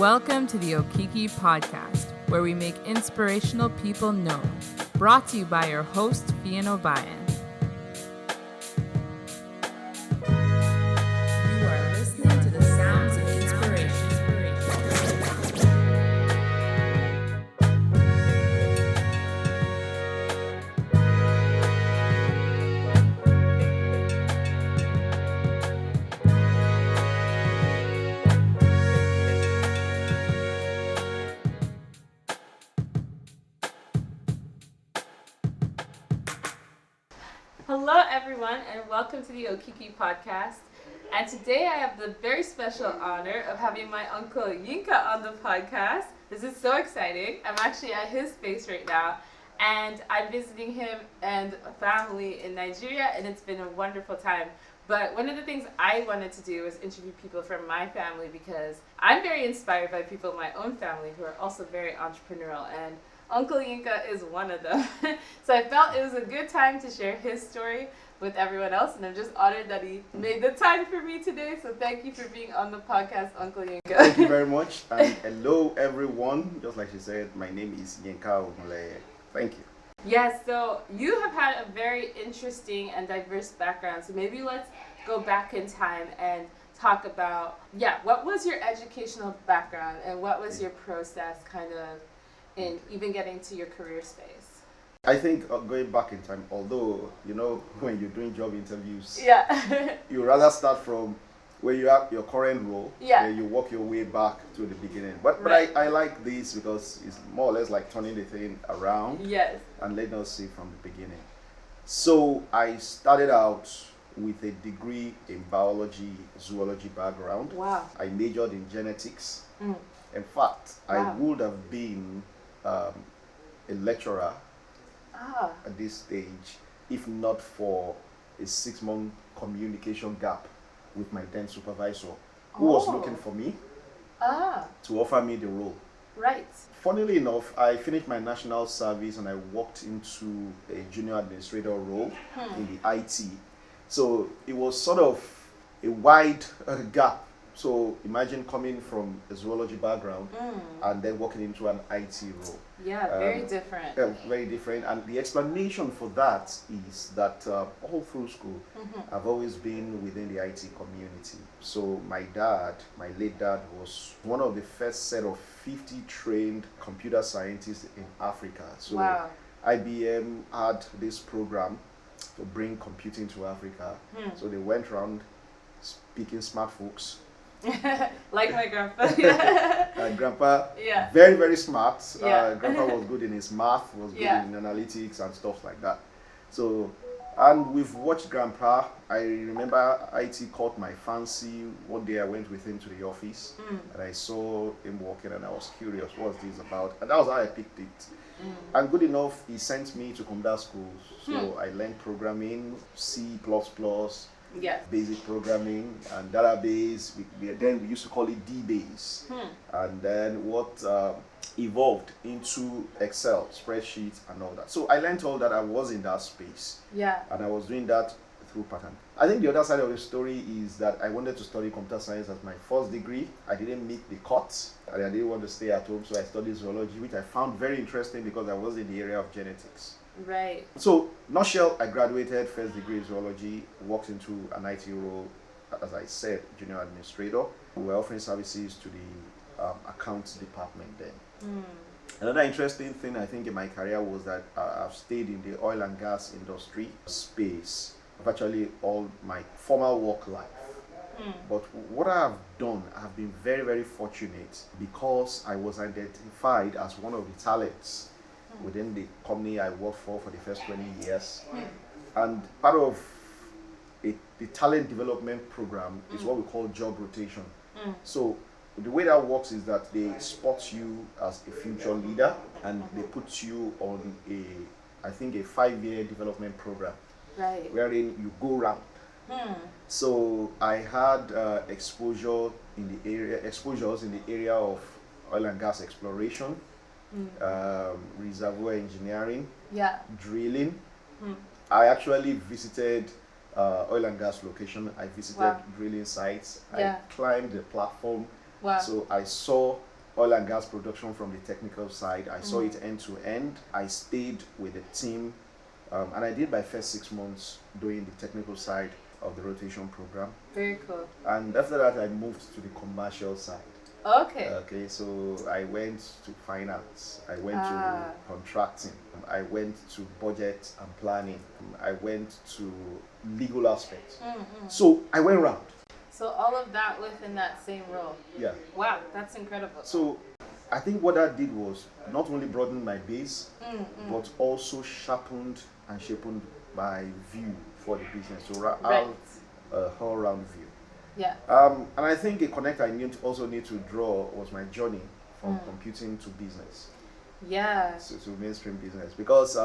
Welcome to the Okiki Podcast, where we make inspirational people known. Brought to you by your host, Fian Obayan. You are listening to the sounds of inspiration. Hello, everyone, and welcome to the Okiki Podcast. And today I have the very special honor of having my uncle Yinka on the podcast. This is so exciting. I'm actually at his space right now, and I'm visiting him and a family in Nigeria, and it's been a wonderful time. But one of the things I wanted to do was interview people from my family because I'm very inspired by people in my own family who are also very entrepreneurial, and Uncle Yinka is one of them. So I felt it was a good time to share his story with everyone else, and I'm just honored that he made the time for me today. So thank you for being on the podcast, Uncle Yinka. Thank you very much, and hello everyone. Just like she said, my name is Yinka Ogunleye. Thank you. Yes, so you have had a very interesting and diverse background. So maybe let's go back in time and talk about, what was your educational background and what was your process kind of in even getting to your career space? I think going back in time, although, when you're doing job interviews, you rather start from where you have your current role, and you work your way back to the beginning. But I like this because it's more or less like turning the thing around and letting us see from the beginning. So I started out with a degree in biology, zoology background. Wow. I majored in genetics. In fact, I would have been a lecturer at this stage if not for a 6-month communication gap with my then supervisor who was looking for me to offer me the role. Right. Funnily enough, I finished my national service and I walked into a junior administrator role in the IT. So it was sort of a wide gap. So imagine coming from a zoology background and then walking into an IT role. Yeah, very different. Very different. And the explanation for that is that all through school, I've always been within the IT community. So my late dad, was one of the first set of 50 trained computer scientists in Africa. So IBM had this program to bring computing to Africa. So they went around speaking smart folks. Like my grandpa. Grandpa, very, very smart. Grandpa was good in his math, was good in analytics and stuff like that. So, and we've watched Grandpa. I remember IT caught my fancy. One day I went with him to the office and I saw him walking and I was curious, what's this about? And that was how I picked it. And good enough, he sent me to computer school. So I learned programming, C++, basic programming and database. Then we used to call it DBase. And then what evolved into Excel, spreadsheets and all that. So I learned all that. I was in that space. And I was doing that through pattern. I think the other side of the story is that I wanted to study computer science as my first degree. I didn't meet the cut and I didn't want to stay at home, so I studied zoology, which I found very interesting because I was in the area of genetics. Right. So, nutshell, I graduated first degree in zoology, walked into an IT role, as I said, junior administrator. We were offering services to the accounts department then. Another interesting thing I think in my career was that I've stayed in the oil and gas industry space, virtually all my formal work life. But what I have done, I've been very, very fortunate because I was identified as one of the talents within the company I worked for the first 20 years. And part of the talent development program is what we call job rotation. So the way that works is that they spot you as a future leader and they put you on a 5-year development program, wherein you go round. So I had exposures in the area of oil and gas exploration, reservoir engineering, drilling. I actually visited oil and gas location. I visited drilling sites. I climbed the platform. So I saw oil and gas production from the technical side. I saw it end to end. I stayed with the team, and I did my first 6 months doing the technical side of the rotation program. Very cool. And after that, I moved to the commercial side. Okay. Okay, so I went to finance, I went to contracting, I went to budget and planning, I went to legal aspects. So I went round. So all of that within that same role. Yeah. Wow, that's incredible. So I think what that did was not only broaden my base, but also sharpened and sharpened my view for the business. So Right. a whole round view. Yeah. And I think a connect I also need to draw was my journey from computing to business. Yeah. So to mainstream business, because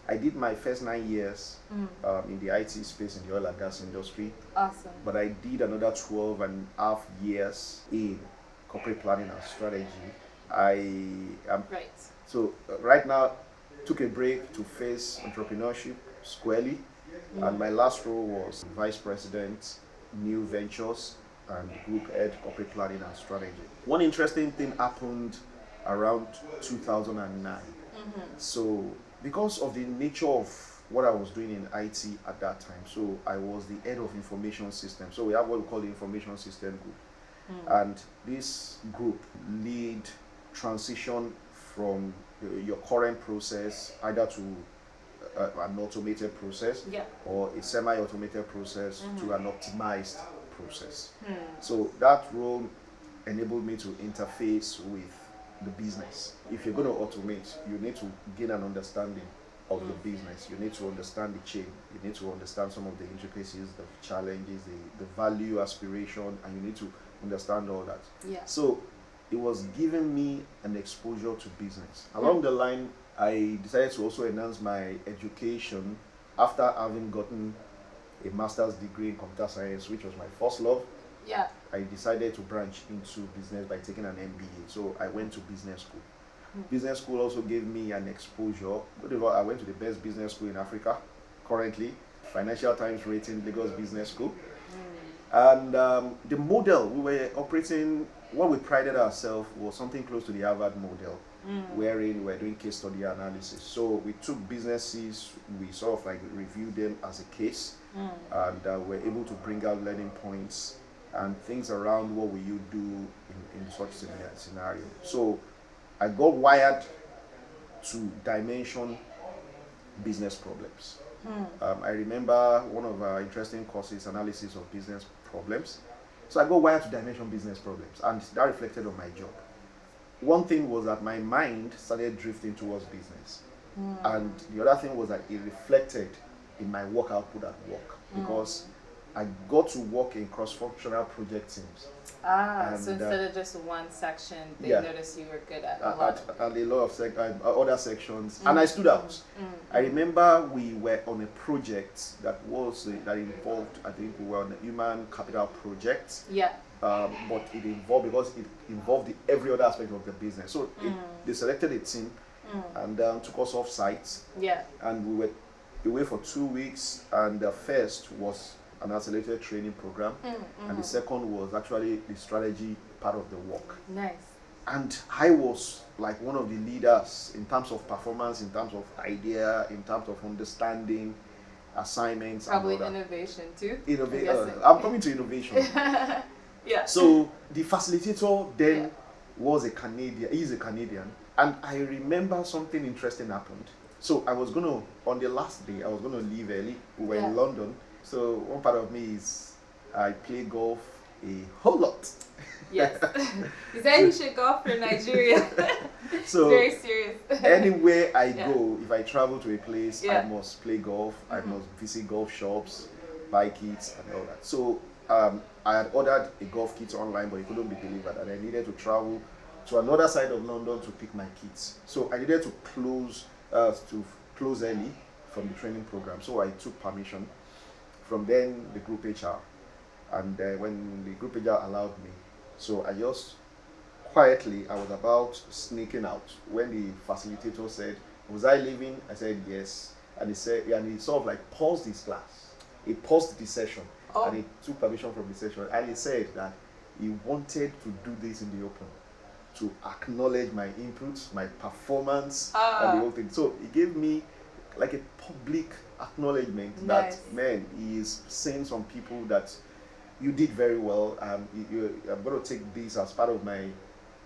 I did my first 9 years in the IT space in the oil and gas industry. Awesome. But I did another 12 and a half years in corporate planning and strategy. I am Right. so right now took a break to face entrepreneurship squarely, and my last role was vice president, new ventures, and group head corporate planning and strategy. One interesting thing happened around 2009. So because of the nature of what I was doing in IT at that time, so I was the head of information system. So we have what we call the information system group, and this group lead transition from your current process either to an automated process or a semi-automated process to an optimized process. So that role enabled me to interface with the business. If you're going to automate, you need to gain an understanding of the business. You need to understand the chain. You need to understand some of the intricacies, the challenges, the value, aspiration, and you need to understand all that. Yeah. So it was giving me an exposure to business. Along the line, I decided to also enhance my education after having gotten a master's degree in computer science, which was my first love. Yeah. I decided to branch into business by taking an MBA. So I went to business school. Business school also gave me an exposure. I went to the best business school in Africa currently, Financial Times rating, Lagos Business School. And the model we were operating, what we prided ourselves was something close to the Harvard model, wherein we were doing case study analysis. So we took businesses, we sort of like reviewed them as a case, and we're able to bring out learning points and things around what will you do in such scenario. So I got wired to dimension business problems. I remember one of our interesting courses, analysis of business problems. So I got wired to dimension business problems, and that reflected on my job. One thing was that my mind started drifting towards business, and the other thing was that it reflected in my work output at work, because I got to work in cross-functional project teams. So instead of just one section, they noticed you were good at a lot. And a lot of other sections, and I stood out. I remember we were on a project that involved, I think we were on a human capital project. Yeah. But it involved every other aspect of the business. So they selected a team and took us off site. Yeah. And we were away for 2 weeks, and the first was an accelerated training program, and the second was actually the strategy part of the work. Nice. And I was like one of the leaders in terms of performance, in terms of idea, in terms of understanding, assignments. Probably and all that. Innovation too. I'm coming to innovation. Yeah. So the facilitator then was a Canadian. He's a Canadian, and I remember something interesting happened. So on the last day, I was gonna leave early. We were in London. So one part of me is I play golf a whole lot. Yes. He said you should golf for Nigeria. So very serious. Anywhere I go, if I travel to a place, I must play golf. I must visit golf shops, buy kits and all that. So I had ordered a golf kit online, but it couldn't be delivered, and I needed to travel to another side of London to pick my kits. So I needed to close early from the training program. So I took permission. From then, the group HR, and when the group HR allowed me, so I just quietly, I was about sneaking out when the facilitator said, "Was I leaving?" I said yes, and he said, and he sort of like paused his class. He paused the session, and he took permission from the session, and he said that he wanted to do this in the open, to acknowledge my inputs, my performance, and the whole thing. So it gave me like a public acknowledgement that, man, he is saying some people that you did very well. I'm going to take this as part of my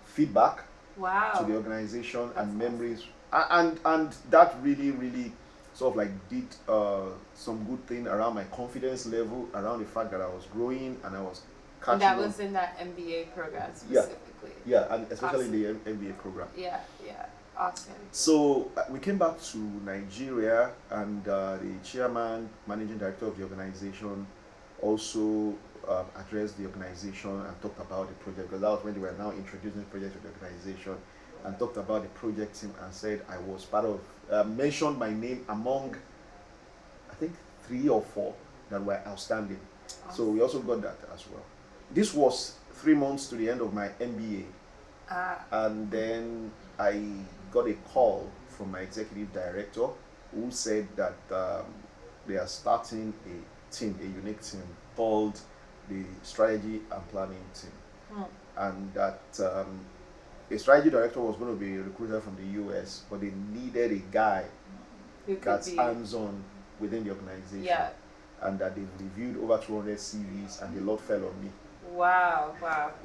feedback to the organization. That's and memories. Awesome. And that really sort of like did some good thing around my confidence level, around the fact that I was growing and I was catching and that was in that MBA program specifically. Yeah, and especially the MBA program. Yeah, awesome. So we came back to Nigeria, and the chairman, managing director of the organization also addressed the organization and talked about the project, because that was when they were now introducing the project to the organization, and talked about the project team and said I was part of, mentioned my name among, I think, 3 or 4 that were outstanding. Awesome. So we also got that as well. This was 3 months to the end of my MBA. And then I got a call from my executive director who said that they are starting a team, a unique team called the Strategy and Planning Team. And that a strategy director was going to be recruited from the US, but they needed a guy that's hands-on within the organization. Yeah. And that they've reviewed over 200 CVs, and the lot fell on me. Wow.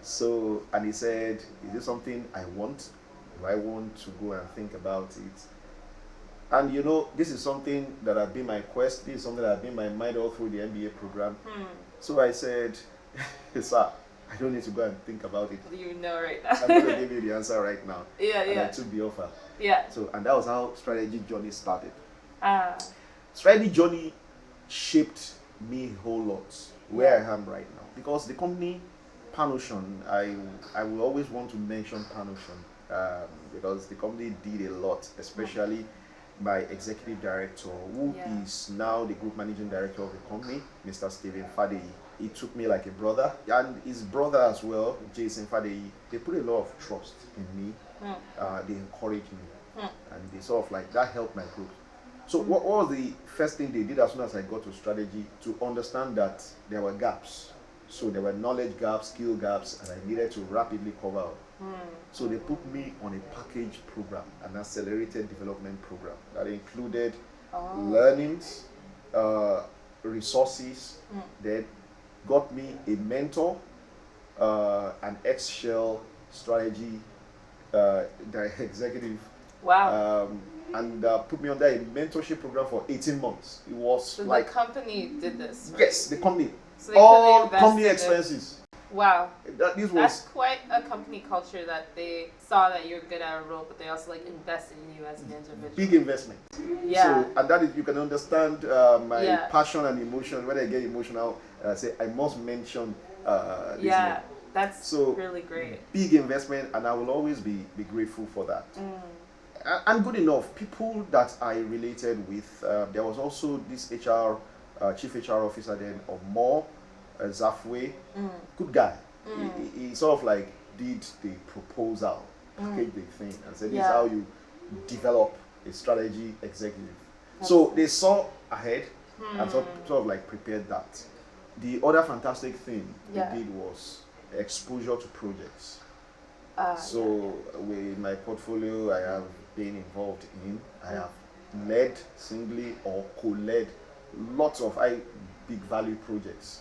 So, and he said, is this something I want? Do I want to go and think about it? And you know, this is something that had been my quest. This is something that had been my mind all through the MBA program. So I said, sir, I don't need to go and think about it. You know right now. I'm going to give you the answer right now. And I took the offer. Yeah. So, and that was how strategy journey started. Strategy journey shaped me a whole lot where I am right now, because the company Panocean, I will always want to mention Panocean because the company did a lot, especially my executive director, who is now the group managing director of the company, Mr. Stephen Fadeyi. He took me like a brother, and his brother as well, Jason Fadeyi. They put a lot of trust in me. They encouraged me, and they sort of like that helped my group. So what was the first thing they did as soon as I got to strategy? To understand that there were gaps. So there were knowledge gaps, skill gaps, and I needed to rapidly cover up. So they put me on a package program, an accelerated development program that included learnings, resources, that got me a mentor, an ex-Shell strategy executive. Wow. And put me under a mentorship program for 18 months. It was so like... the company did this, right? Yes, the company. So all company expenses. Wow. That's quite a company culture, that they saw that you're good at a role, but they also like invested in you as an individual. Big investment. Yeah. So, and that is, you can understand my passion and emotion. When I get emotional, I say I must mention this. Yeah, that's really great. Big investment, and I will always be grateful for that. And good enough, people that I related with, there was also this chief HR officer then of More, Zafwe, good guy. He sort of like did the proposal, packaged the thing, and said, this is how you develop a strategy executive. So they saw ahead and sort of like prepared that. The other fantastic thing they did was exposure to projects. With my portfolio, I have been involved in, I have led singly or co-led lots of big value projects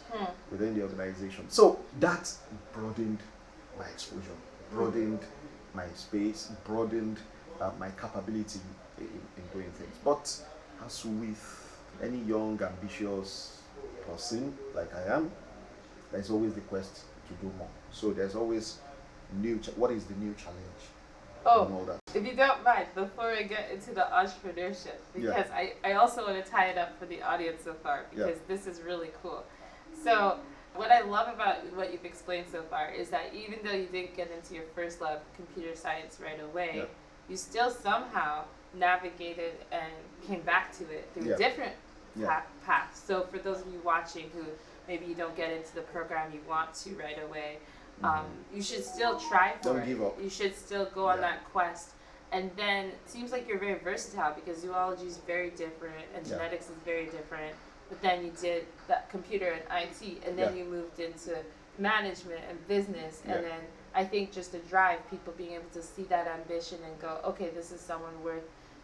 within the organization. So that broadened my exposure, broadened my space, broadened my capability in doing things. But as with any young, ambitious person like I am, there's always the quest to do more. So there's always what is the new challenge? If you don't mind, before we get into the entrepreneurship, because I also want to tie it up for the audience so far, because this is really cool. So what I love about what you've explained so far is that even though you didn't get into your first love, computer science, right away, you still somehow navigated and came back to it through different paths. So for those of you watching who maybe you don't get into the program you want to right away, you should still try for it. Don't give up. You should still go on that quest. And then it seems like you're very versatile, because zoology is very different and genetics is very different. But then you did that computer and IT, and then you moved into management and business, and then I think just the drive, people being able to see that ambition and go, okay, this is someone worth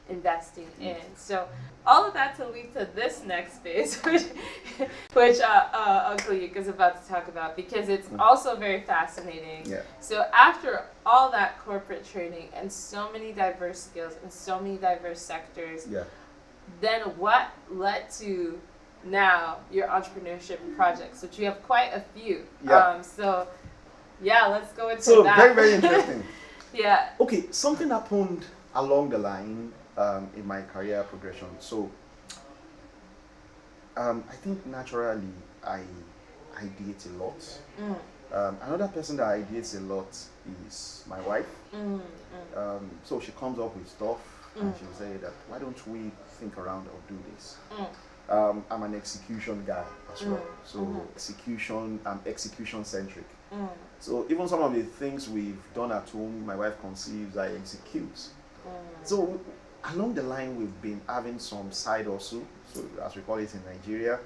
investing in. So all of that to lead to this next phase, which Uncle Yinka is about to talk about, because it's also very fascinating. Yeah. So after all that corporate training and so many diverse skills and so many diverse sectors, then what led to now your entrepreneurship projects, which you have quite a few. So let's go into so that. very, very interesting. Okay, something happened along the line in my career progression. So I think naturally I ideate a lot. Another person that ideates a lot is my wife. So she comes up with stuff and she'll say that, why don't we think around or do this? I'm an execution guy as well. So I'm execution centric. So even some of the things we've done at home, my wife conceives, I execute. So along the line, we've been having some side hustle, so as we call it in Nigeria.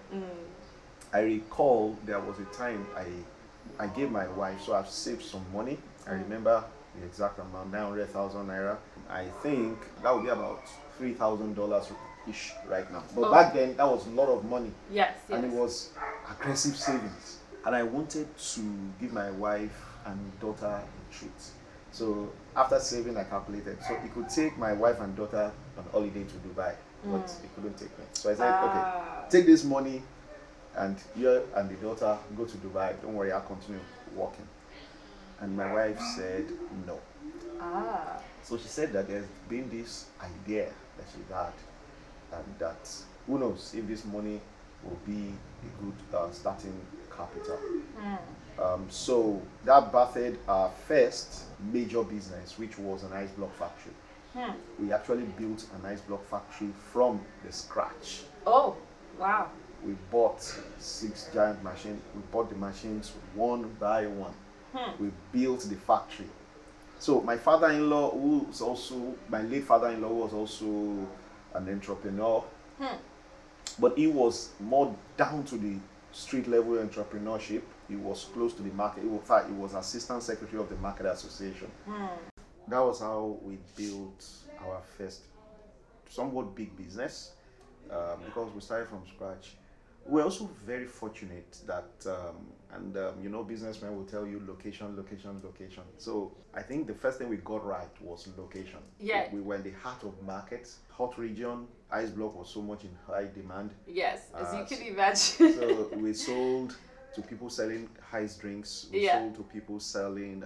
I recall there was a time I gave my wife, so I've saved some money. I remember the exact amount, 900,000 naira. I think that would be about $3,000 ish right now. But back then, that was a lot of money. And it was aggressive savings. And I wanted to give my wife and daughter a treat. So after saving, I calculated. So it could take my wife and daughter on holiday to Dubai, but it couldn't take me. So I said, okay, take this money and you and the daughter go to Dubai. Don't worry, I'll continue working. And my wife said no. So she said that there's been this idea that she had, and that who knows if this money will be a good starting capital. So that birthed our first major business, which was an ice block factory. We actually built an ice block factory from the scratch. Oh, wow. We bought 6 giant machines. We bought the machines one by one. We built the factory. So my father-in-law, my late father-in-law was also an entrepreneur, but he was more down to the street level entrepreneurship. He was close to the market. In fact, he was assistant secretary of the Market Association. That was how we built our first somewhat big business, because we started from scratch. We're also very fortunate that, businessmen will tell you location. So I think the first thing we got right was location. We were in the heart of market, hot region. Ice block was so much in high demand. Yes, as you can imagine. So we sold to people selling ice drinks. We sold to people selling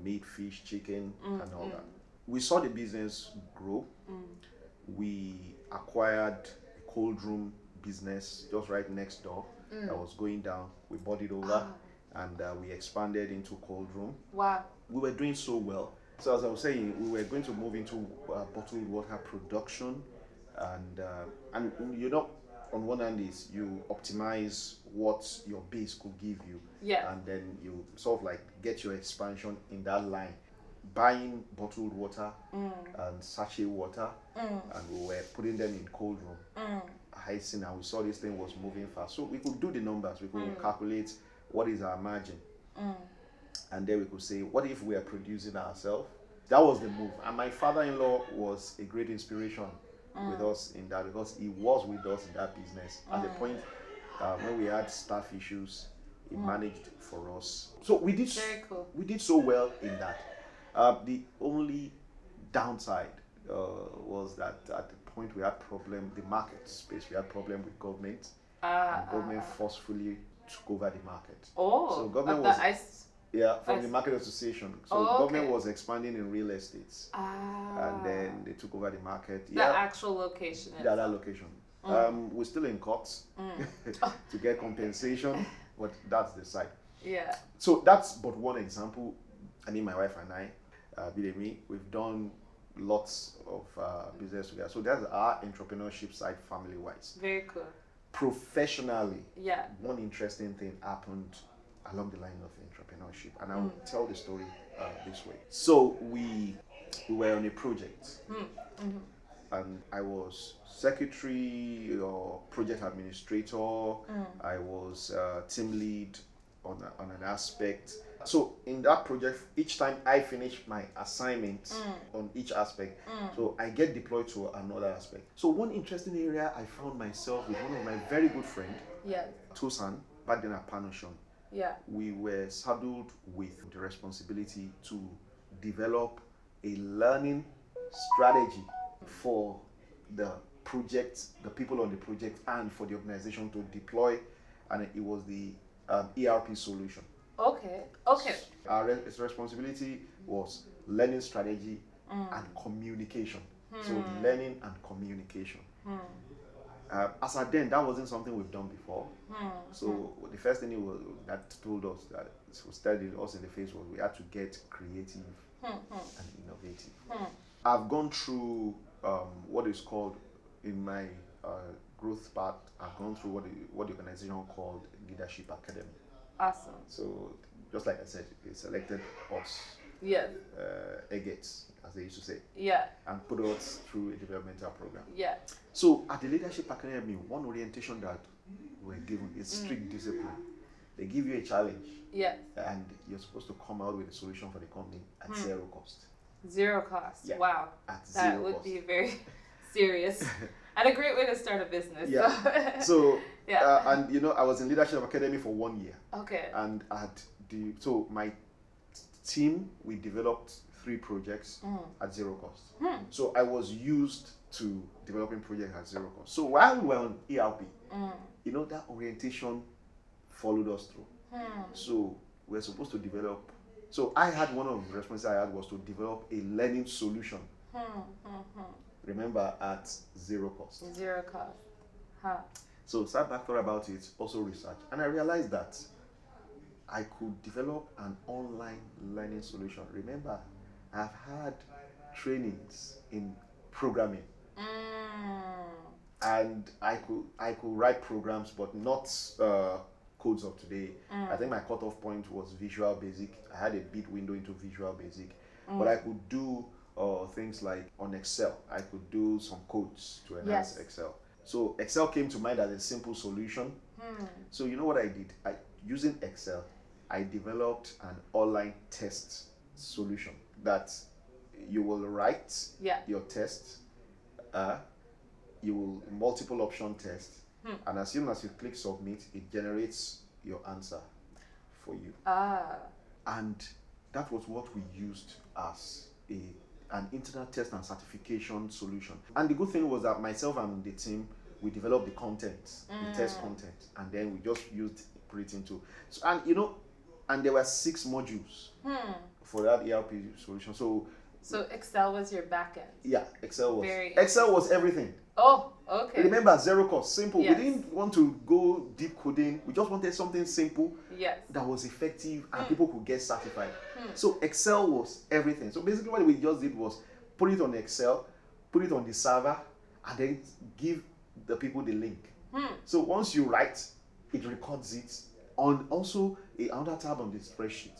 meat, fish, chicken, and all that. We saw the business grow. We acquired a cold room business just right next door that was going down. We bought it over and we expanded into cold room. Wow. We were doing so well. So as I was saying, we were going to move into bottled water production, and on one hand is you optimize what your base could give you, and then you sort of like get your expansion in that line, buying bottled water and sachet water, and we were putting them in cold room, icing, and we saw this thing was moving fast. So we could do the numbers, we could calculate what is our margin, and then we could say, what if we are producing ourselves? That was the move. And my father-in-law was a great inspiration with us in that, because he was with us in that business. At the point when we had staff issues, he managed for us. So we did we did so well in that. The only downside was that at the point we had problem, the market space, we had problem with government, and government forcefully took over the market. So government was from the Market Association. So government was expanding in real estates, and then they took over the market. The actual location. That location. We're still in courts to get compensation, but that's the side. So that's but one example. I mean, my wife and I, Bidemi, we've done lots of business together. So that's our entrepreneurship side, family-wise. Very cool. Professionally, one interesting thing happened along the line of entrepreneurship, and I'll tell the story this way. So we were on a project, and I was secretary or project administrator. I was team lead, on an aspect. So in that project, each time I finish my assignment on each aspect, so I get deployed to another aspect. So one interesting area I found myself with one of my very good friend, Tosan, back then at Panoshon. Yeah. We were saddled with the responsibility to develop a learning strategy for the project, the people on the project, and for the organization to deploy, and it was the ERP solution. Okay. Our responsibility was learning strategy and communication. So learning and communication. As at then, that wasn't something we've done before. So the first thing that told us that stared us in the face was we had to get creative and innovative. I've gone through what is called in my growth path. I've gone through what the organization called Leadership Academy. Awesome. So just like I said, they selected us, Yes. eggets, as they used to say, Yeah. and put us through a developmental program. Yeah. So at the Leadership Academy, one orientation that we're given is strict discipline. They give you a challenge, Yes. and you're supposed to come out with a solution for the company at zero cost. Zero cost. Yeah. Wow. At That zero would cost. be very serious and a great way to start a business. Yeah. So, Yeah. and I was in Leadership Academy for 1 year. Okay. And so my team, we developed 3 projects at zero cost. So I was used to developing projects at zero cost. So while we were on ERP, that orientation followed us through. So we're supposed to develop. So I had one of the responsibilities I had was to develop a learning solution. Remember, at zero cost. Zero cost. Huh. So sat back, thought about it, also research, and I realized that I could develop an online learning solution. Remember, I've had trainings in programming, and I could write programs, but not codes of today. I think my cutoff point was Visual Basic. I had a bit window into Visual Basic, but I could do things like on Excel. I could do some codes to enhance Excel. So Excel came to mind as a simple solution. So you know what I did? Using Excel, I developed an online test solution that you will write your test, you will multiple option test, and as soon as you click submit, it generates your answer for you. And that was what we used as an internal test and certification solution. And the good thing was that myself and the team, we developed the content, the test content, and then we just put it into. So, and there were 6 modules for that ERP solution. So Excel was your backend. Yeah, Excel was everything. Oh, okay. Remember, zero cost, simple. Yes. We didn't want to go deep coding. We just wanted something simple that was effective and people could get certified. So Excel was everything. So basically what we just did was put it on Excel, put it on the server, and then give the people the link. So once you write, it records it on also another tab on the spreadsheet.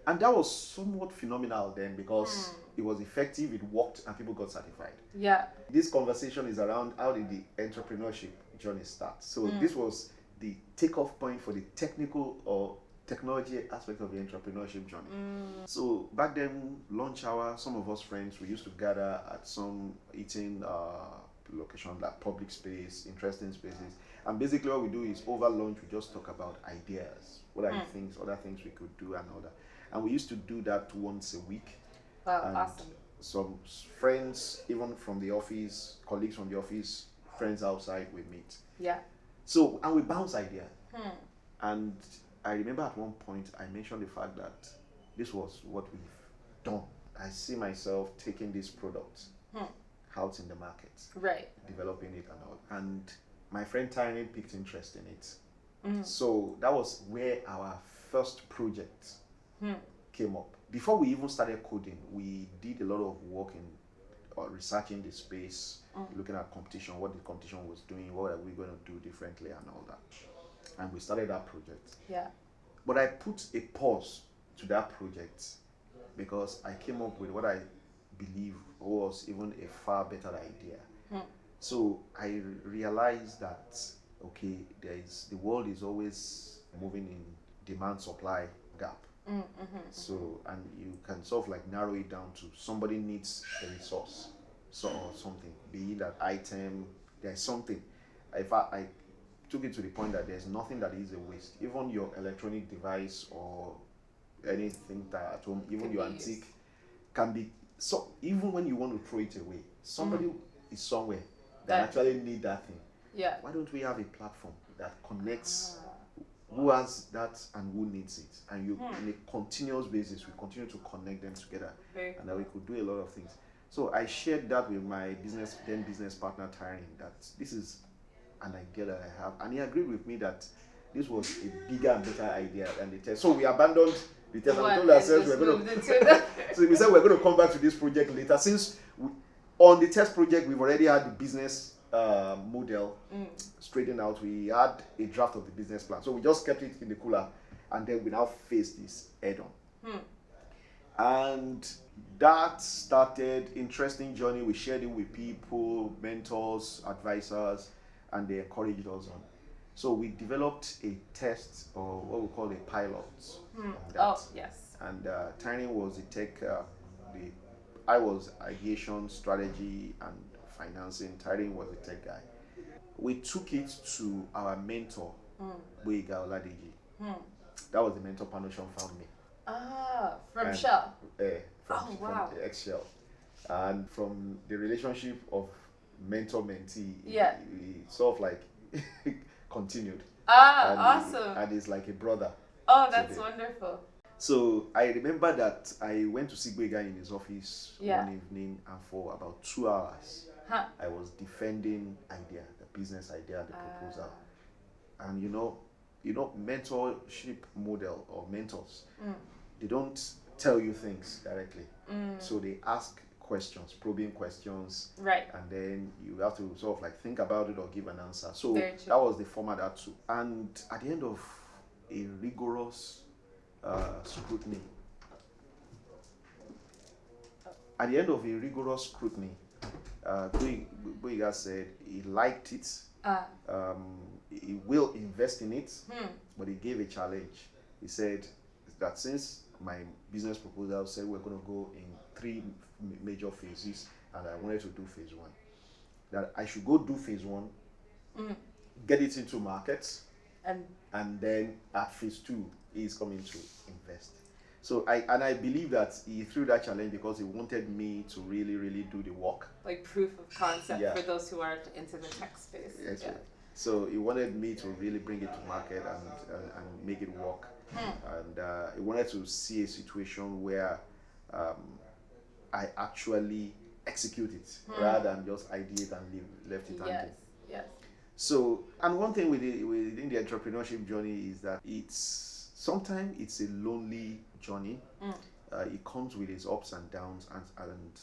And that was somewhat phenomenal then because it was effective, it worked, and people got certified. Yeah. This conversation is around how did the entrepreneurship journey start. So this was the takeoff point for the technical or technology aspect of the entrepreneurship journey. So back then, lunch hour, some of us friends, we used to gather at some eating location like public space, interesting spaces. And basically what we do is over lunch, we just talk about ideas. What are the things, other things we could do and all that. And we used to do that once a week. Wow, and awesome. Some friends, even from the office, colleagues from the office, friends outside, we meet. Yeah. So, and we bounce ideas. And I remember at one point, I mentioned the fact that this was what we've done. I see myself taking this product out in the market. Right. Developing it and all. And my friend Tiny picked interest in it. So that was where our first project came up. Before we even started coding, we did a lot of work in researching the space, looking at competition, what the competition was doing, what are we going to do differently and all that. And we started that project. Yeah. But I put a pause to that project because I came up with what I believe was even a far better idea. So I realized that, okay, the world is always moving in demand supply gap. So, and you can sort of like narrow it down to somebody needs a resource, so or something, be it that item, there's something. If I took it to the point that there's nothing that is a waste, even your electronic device or anything that at home, even Can your be antique, used. can be, so even when you want to throw it away, somebody is somewhere that That- actually need that thing. Yeah. Why don't we have a platform that connects who has that and who needs it, and you in a continuous basis we continue to connect them together, Very and that we could do a lot of things. So I shared that with my business partner Tyring, that this is an idea that I have, and he agreed with me that this was a bigger and better idea than the test. So we abandoned the test and told ourselves we're going to so we said we're going to come back to this project later, since on the test project we've already had the business model straightened out. We had a draft of the business plan, so we just kept it in the cooler, and then we now face this head on. And that started interesting journey. We shared it with people, mentors, advisors, and they encouraged us on. So we developed a test, or what we call a pilot. On that. Oh, yes. And Tiny was the tech, I was ideation, strategy, and financing. Tyrone was the tech guy. We took it to our mentor, Yinka Ogunleye. That was the mentor Panushon found me. From Shell. From the ex-Shell. And from the relationship of mentor-mentee, we sort of like continued. Awesome. And it's like a brother. Oh, that's wonderful. So I remember that I went to see Gwega in his office one evening, and for about 2 hours, I was defending the business idea, the proposal. And you know, mentorship model or mentors, they don't tell you things directly. So they ask questions, probing questions, right? And then you have to sort of like think about it or give an answer. So that was the format I took. And at the end of a rigorous scrutiny, Gwega said he liked it. He will invest in it, but he gave a challenge. He said that since my business proposal said we're going to go in 3 major phases, and I wanted to do phase 1, that I should go do phase 1, get it into markets, and then at phase 2 he's coming to invest. So I believe that he threw that challenge because he wanted me to really do the work, like proof of concept for those who aren't into the tech space. Yes, right. So he wanted me to really bring it to market and make it work. And he wanted to see a situation where I actually execute it rather than just ideate and left it hanging. Yes. So, and one thing within the entrepreneurship journey is that sometimes it's a lonely journey. It comes with its ups and downs, and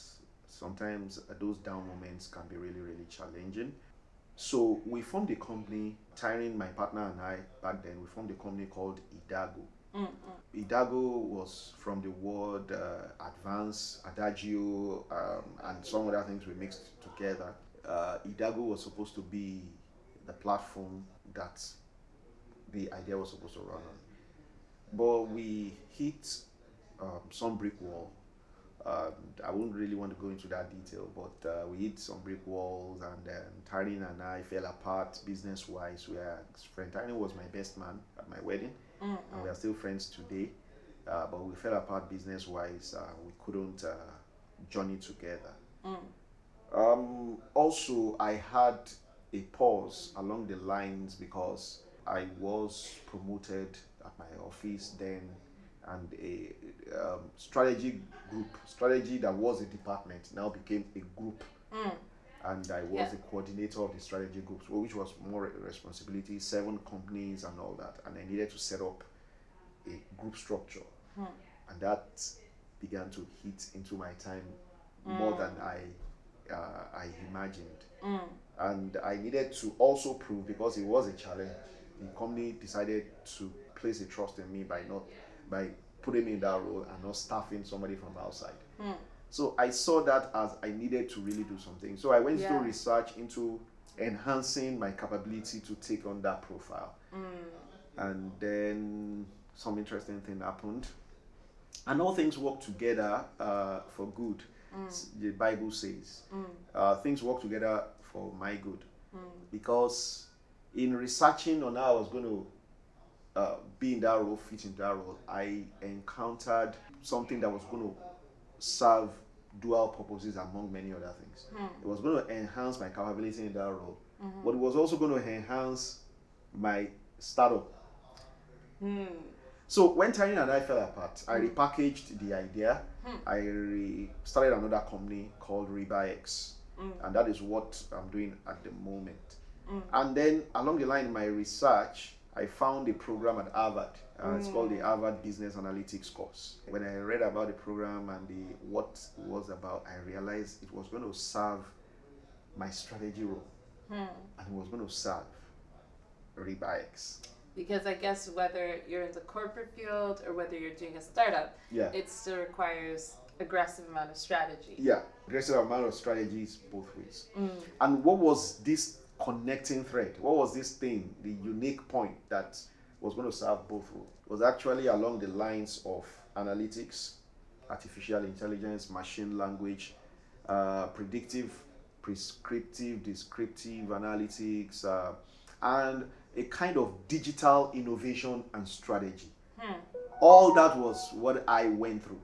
sometimes those down moments can be really challenging. So we formed a company, Tyring, my partner, and I, back then, we formed a company called Idago. Idago was from the word advance, adagio, and some other things we mixed together. Idago was supposed to be the platform that the idea was supposed to run on. But we hit some brick wall. I wouldn't really want to go into that detail, but we hit some brick walls, and then Tyring and I fell apart business-wise. Tyring was my best man at my wedding, and we are still friends today. But we fell apart business-wise. We couldn't journey together. Also, I had a pause along the lines because I was promoted at my office then, and a strategy that was a department now became a group, and I was the coordinator of the strategy group, which was more responsibility, 7 companies and all that, and I needed to set up a group structure, and that began to hit into my time more than I imagined, and I needed to also prove, because it was a challenge. The company decided to place a trust in me by putting me in that role and not staffing somebody from outside. So I saw that as I needed to really do something. So I went to research into enhancing my capability to take on that profile. and then some interesting thing happened. And all things work together for good. The Bible says things work together for my good. Because in researching on how I was going to be in that role, fit in that role, I encountered something that was going to serve dual purposes among many other things. It was going to enhance my capability in that role, but it was also going to enhance my startup. So when Tiny and I fell apart, I repackaged the idea. I started another company called Riba-x, and that is what I'm doing at the moment. And then along the line in my research, I found a program at Harvard. It's called the Harvard Business Analytics course. When I read about the program and what it was about, I realized it was going to serve my strategy role, and it was going to serve Riba-x. Because I guess whether you're in the corporate field or whether you're doing a startup, it still requires aggressive amount of strategy. Yeah, aggressive amount of strategies both ways. And what was this connecting thread? What was this thing, the unique point that was going to serve both roles? It was actually along the lines of analytics, artificial intelligence, machine language, predictive, prescriptive, descriptive analytics, and a kind of digital innovation and strategy. All that was what I went through.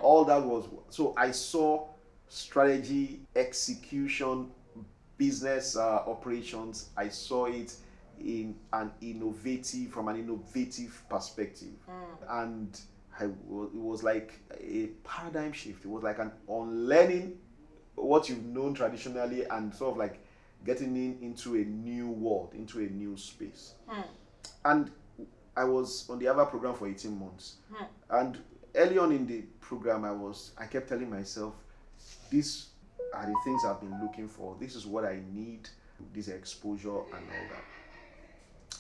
All that was, so I saw strategy, execution, business operations. I saw it from an innovative perspective. And it was like a paradigm shift. It was like an unlearning what you've known traditionally and sort of like getting into a new world, into a new space. And I was on the Harvard program for 18 months. And early on in the program, I kept telling myself, these are the things I've been looking for. This is what I need, this exposure and all that.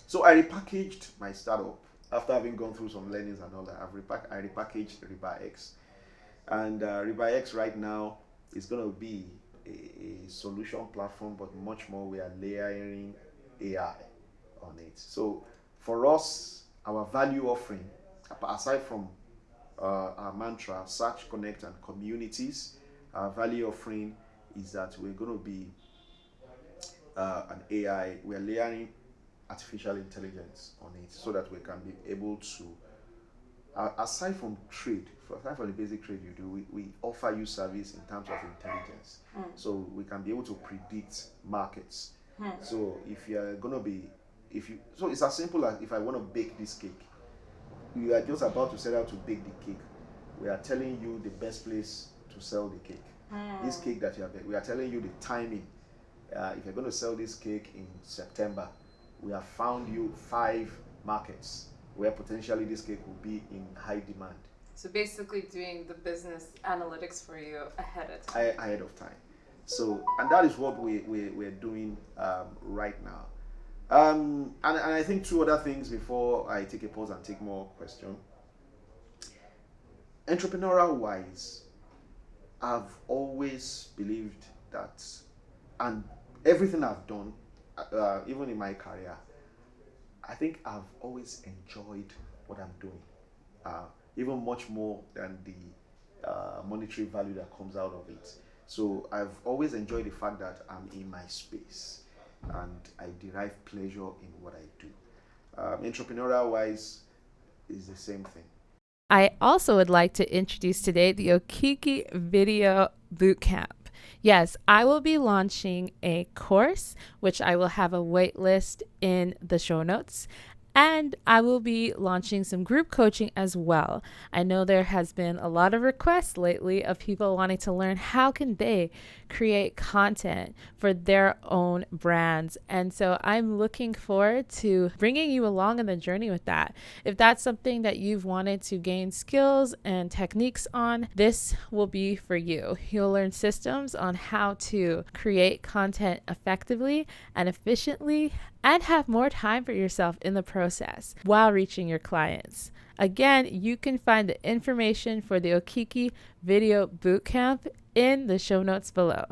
So I repackaged my startup after having gone through some learnings and all that. I repackaged Riba-x. And Riba-x right now is going to be a solution platform, but much more we are layering AI on it. So for us, our value offering, aside from our mantra, search, connect, and communities, our value offering is that we're going to be an AI. We're layering artificial intelligence on it so that we can be able to, aside from the basic trade you do, we offer you service in terms of intelligence. So we can be able to predict markets. So if you're going to be, so it's as simple as if I want to bake this cake, you are just about to set out to bake the cake. We are telling you the best place to sell the cake. This cake that you have, we are telling you the timing. If you're going to sell this cake in September, we have found you 5 markets where potentially this cake will be in high demand. So basically doing the business analytics for you ahead of time. So, and that is what we're doing right now. And I think 2 other things before I take a pause and take more questions. Entrepreneurial wise, I've always believed that, and everything I've done, even in my career, I think I've always enjoyed what I'm doing, even much more than the monetary value that comes out of it. So I've always enjoyed the fact that I'm in my space and I derive pleasure in what I do. Entrepreneurial wise is the same thing. I also would like to introduce today the Okiki Video Bootcamp. Yes, I will be launching a course, which I will have a waitlist in the show notes. And I will be launching some group coaching as well. I know there has been a lot of requests lately of people wanting to learn how can they create content for their own brands. And so I'm looking forward to bringing you along on the journey with that. If that's something that you've wanted to gain skills and techniques on, this will be for you. You'll learn systems on how to create content effectively and efficiently and have more time for yourself in the process while reaching your clients. Again, you can find the information for the Okiki Video Bootcamp in the show notes below.